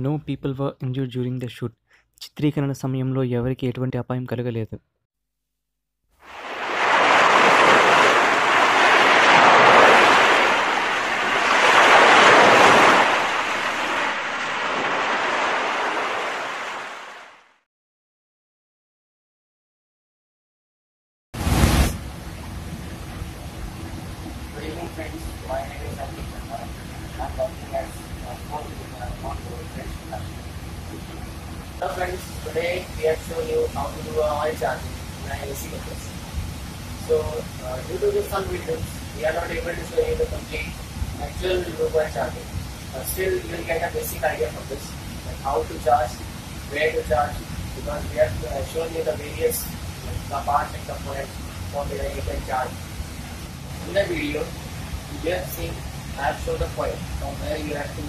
No people were injured during the shoot. చిత్రీకరణ సమయంలో ఎవరికీ ఎటువంటి అపాయం కలగలేదు. Good evening, friends. My name is Sandeep Kumar. I'm working as a on-board friends. Hello, friends. Today we have shown you how to do an oil charging in an AC compressor. So, due to some reasons, we are not able to show you the complete actual loop oil charging. Still, you will get a basic idea from this, like how to charge, where to charge, because we have shown you the various parts and components from where you can charge. In the video, you have seen I have shown the point from where you have to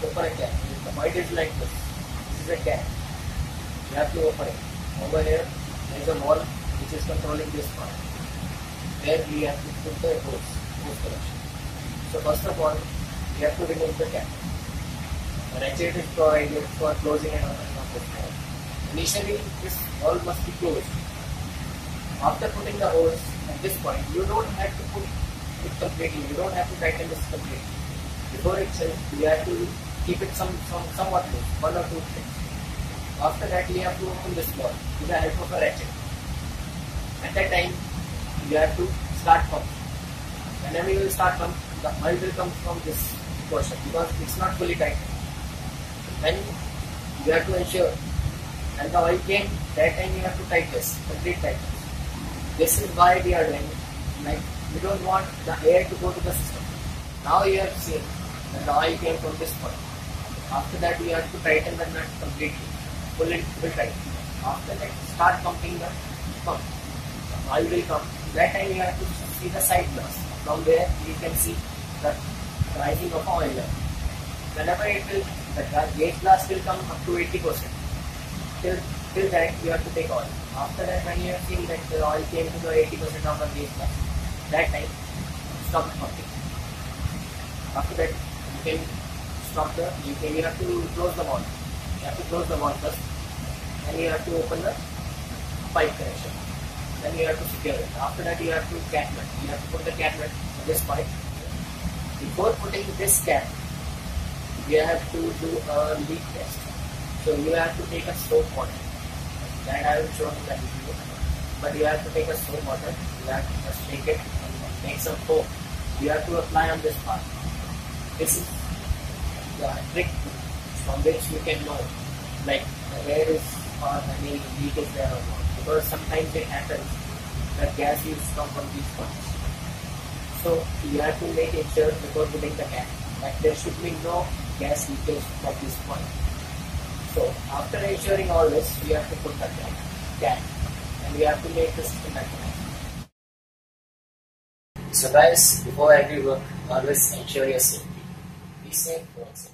open a can. The point is like this. This is a can. You have to open it. Over here, there is a wall which is controlling this part. There we have to put the hose connection. So first of all, we have to remove the can. The ratchet is provided for closing and opening of this can. Initially, this wall must be closed. After putting the hose at this point, you don't have to put it completely. You don't have to tighten this completely. Before itself, you have to keep it somewhat loose, one or two things. After that, you have to open this wall with the help of a ratchet. At that time, you have to start pump. Whenever you will start pump, the oil will come from this portion because it's not fully tightened. Then you have to ensure, and the oil came, that time you have to tighten this, complete tightness. This is why we are doing it. Like, we don't want the air to go to the system. Now you have seen that the oil came from this point. After that, you have to tighten the nut completely. Pull it tight. After that, start pumping the pump. The oil will come. That time you have to see the side glass. From there, you can see the rising of oil level. Whenever it will, the gauge glass will come up to 80%. Till that, you have to take oil. After that, when you have seen that the oil came to the 80% of the gauge glass, that time, stop pumping. After that, you can stop you have to close the valve. You have to close the valve first. Then you have to open the pipe connection. Then you have to secure it. After that, you have to cap nut. You have to put the cap nut in this pipe. Before putting this cap, you have to do a leak test. So you have to take a soap water. That I will show in the video. But you have to take a soap water. You have to just take it and make some foam. You have to apply on this part. This is the trick from which you can know, like, where is or any leak is there or not. Because sometimes it happens that gas used come from these points. So you have to make it sure before putting the cap that there should be no gas leakage from this point. So after ensuring all this, we have to put the cap and we have to make the system accurate. So guys, before every work, always ensure your safety. Be safe, work safe.